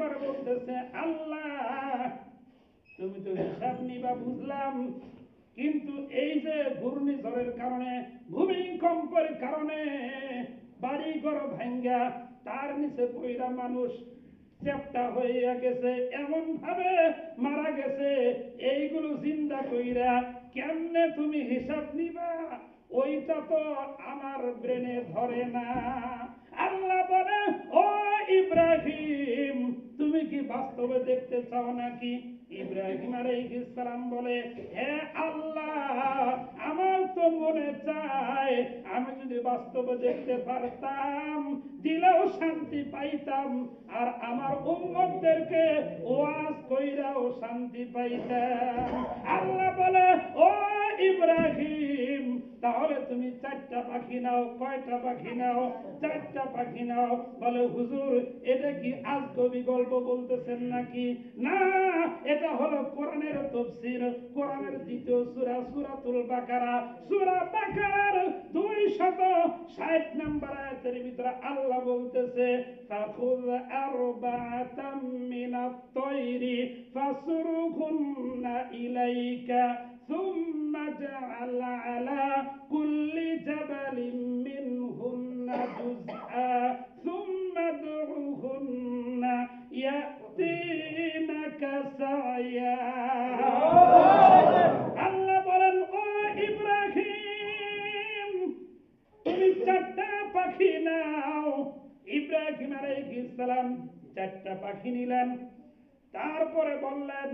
এবার বলতেছে আল্লাহ তুমি তো হিসাব নিবা বুঝলাম, কিন্তু এই যে ঘূর্ণিঝড়ের কারণে ভূমিকম্পের কারণে বাড়ি ঘর ভাঙ্গা তার নিচে পইরা মানুষ চ্যাপ্টা হইয়া গেছে, এমন ভাবে মারা গেছে, এইগুলো চিন্তা কইরা কেমনে তুমি হিসাব নিবা, ওইটা তো আমার ব্রেনে ধরে না। আল্লাহ বলে ও ইব্রাহিম তুমি কি বাস্তবে দেখতে চাও নাকি? ইব্রাহিম আলাইহিস সালাম বলে হে আল্লাহ আমার তো মনে চায় আমি যদি বাস্তবে দেখতে পারতাম দিলেও শান্তি পাইতাম, আর আমার উম্মতদেরকে ওয়াজ কইরাও শান্তি পাইতাম। আল্লাহ বলে ও ইব্রাহিম তাহলে তুমি 4টা পাখি নাও। কয়টা পাখি নাও? 4টা পাখি নাও। বলে হুজুর এটা কি আজগবি গল্প বলতেছেন নাকি? না, এটা হলো কোরআনের তাফসীর, কোরআনের 2য় সূরা সূরাতুল বাকারা। সূরা বাকারার 260 নম্বর আয়াতের ভিতরে আল্লাহ বলতেছে ফাখুয আরবাআতাম মিনাত তায়রি ফাসরুহুন্না ইলাইকা ثم اجعل على كل جبل منهن جزءا ثم ادعهن يأتينك سعيا। আল্লাহ বলেন ও ইব্রাহিম তুমি 4টা পাখি নাও। ইব্রাহিম আলাইহিস সালাম 4টা পাখি নিলেন, তারপরে বললেন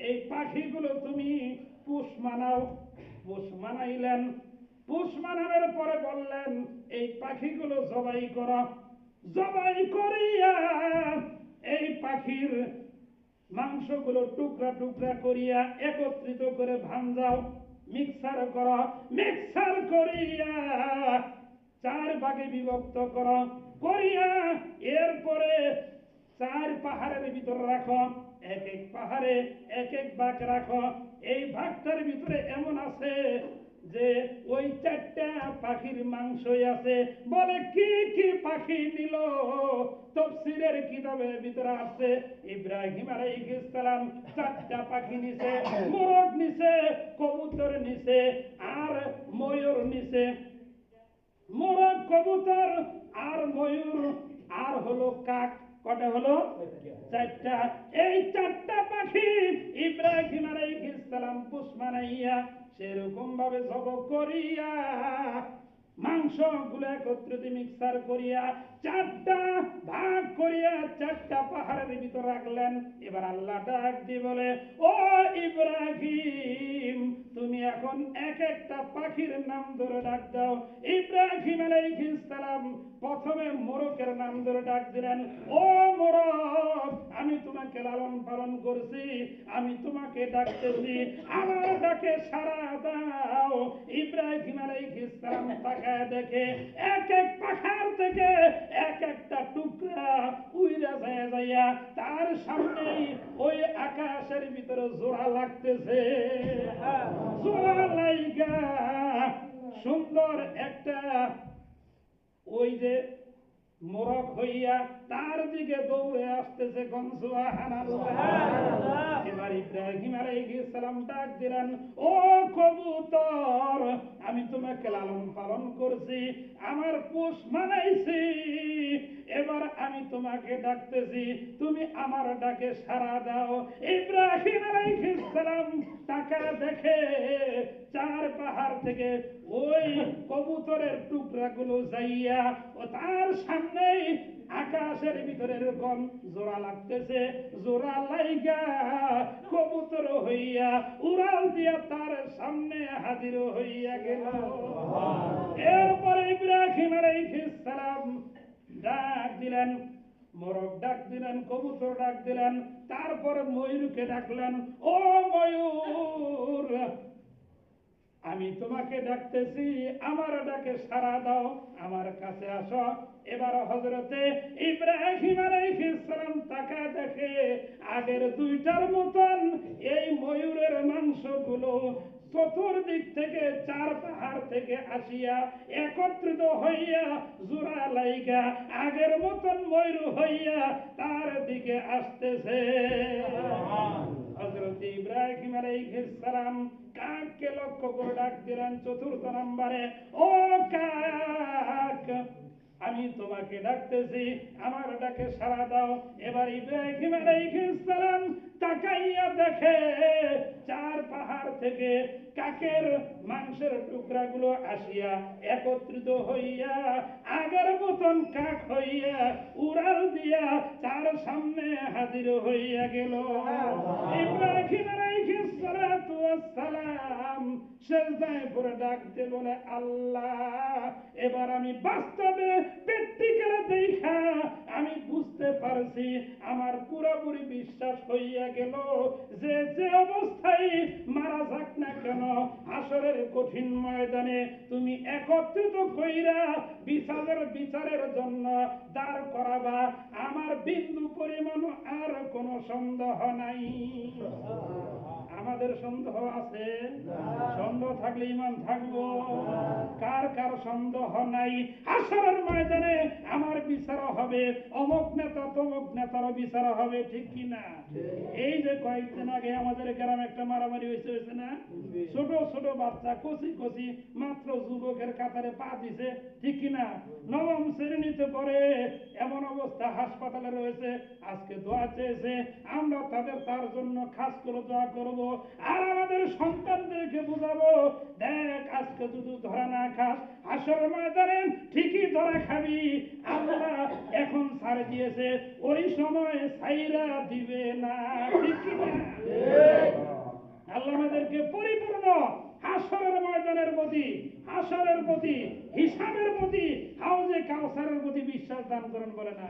এই পাখিগুলো তুমি পুষ মানাও। পুষ মানাইলেন, পুষ মানানোর পরে বললেন এই পাখিগুলো জবাই করো। জবাই করিয়া এই পাখির মাংসগুলো টুকরা টুকরা করিয়া একত্রিত করে ভাঞ্জাও, মিক্সার করো। মিক্সার করিয়া 4 ভাগে বিভক্ত করো, করিয়া এরপরে 4 পাহাড়ের ভিতরে রাখো। এক এক পাহাড়ে এক এক ভাগ রাখো। এই ভাগটার ভিতরে এমন আছে যে ওই 4টা পাখির মাংসই আছে। বলে কি কি পাখি নিল? তাফসীরের কিতাবের ভিতরে আছে ইব্রাহিম আলাইহিস সালাম 4টা পাখি নিছে, মোরগ নিছে, কবুতর নিছে, আর ময়ূর নিছে। মোরগ, কবুতর আর ময়ূর আর হলো কাক। কটা হলো? 4টা। এই 4টা পাখি ইব্রাহিম আলাইহিস সালাম পুষ মানাইয়া সেরকম ভাবে জবাই করিয়া মাংসগুলো একত্রিত মিক্সার করিয়া 4টা ভাগ করিয়া 4টা পাহাড়ের ভিতর রাখলেন। এবার আল্লাহ ডাক দিয়ে বলে ও ইব্রাহিম তুমি এখন এক একটা পাখির নাম ধরে ডাক দাও। ইব্রাহিম আলাইহিস সালাম প্রথমে মোরগের নাম ধরে ডাক দিলেন ও মোরগ আমি তোমাকে লালন পালন করছি, আমি তোমাকে ডাকতেছি, আমার ডাকে সাড়া দাও। ইব্রাহিম আলাইহিস সালাম তাকায় দেখে এক এক পাখার থেকে এক একটা টুকরা উইরা যায় যাইয়া তার সামনেই ওই আকাশের ভিতরে জোড়া লাগতেছে। জোড়া লাইগা সুন্দর একটা ওই যে মোরগ হইয়া তার দিকে দৌড়ে আসতেছে। এবার ইব্রাহিম আলাইহিস সালাম ডাক দিলেন ও কবুতর আমি তোমাকে লালন পালন করছি, আমার পোষ মানাইছি, এবার আমি তোমাকে ডাকতেছি, তুমি আমার ডাকে সাড়া দাও। ইব্রাহিম আলাইহিস সালাম তাকা দেখে 4 পাহাড় থেকে ওই কবুতরের টুকরাগুলো যাইয়া ও তার সামনেই আকাশের ভিতরে এরকম জোড়া লাগতেছে। জোড়া লাইগা কবুতর হইয়া উড়াল দিয়া তার সামনে হাজির হইয়া গেল। এরপরে ইব্রাহিম আলাইহিস সালাম ডাক দিলেন, মোরগ ডাক দিলেন, কবুতর ডাক দিলেন, তারপরে ময়ূরকে ডাকলেন ও ময়ূর আমি তোমাকে ডাকতেছি, আমার ডাকে সাড়া দাও, আমার কাছে আসো। এবার হযরতে ইব্রাহিম আলাইহিস সালাম তাকা দেখে আগের 2টার মতন এই ময়ূরের মাংসগুলো চতুর্দিক থেকে চার পাহাড় থেকে আসিয়া একত্রিত হইয়া জোড়া লাইগা আগের মতন ময়ূর হইয়া তার দিকে আসতেছে। হযরত ইব্রাহিম আলাইহিস সালাম কাককে লক্ষ্য করে ডাক দিলেন চতুর্থ নম্বরে, ও কাক, আমি তোমাকে ডাকতেছি, আমার ডাকে সাড়া দাও। এবার ইব্রাহিম আলাইহিস সালাম তাকাইয়া দেখে চার পাহাড় থেকে কাকের মাংসের টুকরাগুলো আসিয়া একত্রিত হইয়া আগের মতন কাক হইয়া উড়াল দিয়া তার সামনে হাজির হইয়া গেল। ইব্রাহিম আলাইহিস সালাতু ওয়াস সালাম সেজদায় পড়ে ডাকতে বলে, আল্লাহ, এবার আমি বাস্তবে প্র্যাকটিক্যালে দেখা আমি বুঝতে পারছি, আমার পুরোপুরি বিশ্বাস হইয়া গেল যে যে অবস্থায় মারা যাক না কেন হাসরের কঠিন ময়দানে তুমি একত্রিত কইরা বিচারের জন্য দাঁড় করাবা, আমার বিন্দু পরিমাণ আর কোনো সন্দেহ নাই। আমাদের সন্দেহ আছে? সন্দেহ থাকলে ঈমান থাকবো? কার কার সন্দেহ নাই হাসরের ময়দানে আমার বিচার হবে, অমুক নেতা তমুক নেতারও বিচার হবে, ঠিক কি না? এই যে কয়েকদিন আগে আমাদের গ্রামে একটা মারামারি হয়েছে না, ছোট ছোট বাচ্চা কচি কচি মাত্র যুবকের কাতারে পা দিছে, ঠিক কি না? নবম শ্রেণীতে পড়ে, এমন অবস্থা হাসপাতালে রয়েছে। আজকে দোয়া চেয়েছে, আমরা তার জন্য খাস করে দোয়া করব, আর আমাদের সন্তানদেরকে বুঝাবো, দেখ আজকে যদি ধরা না খাস হাসরের ময়দানে ঠিকই ধরা খাবি। আল্লাহ এখন ছাড় দিয়েছে, ওই সময় ছাইরা দিবে না, ঠিক কি না? আল্লাহ আমাদেরকে পরিপূর্ণ হাসরের ময়দানের প্রতি, হাসরের প্রতি, হিসাবের প্রতি, হাউজে কাউসারের প্রতি বিশ্বাস দান করেন, বলে না?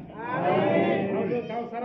হাউজে কাউসার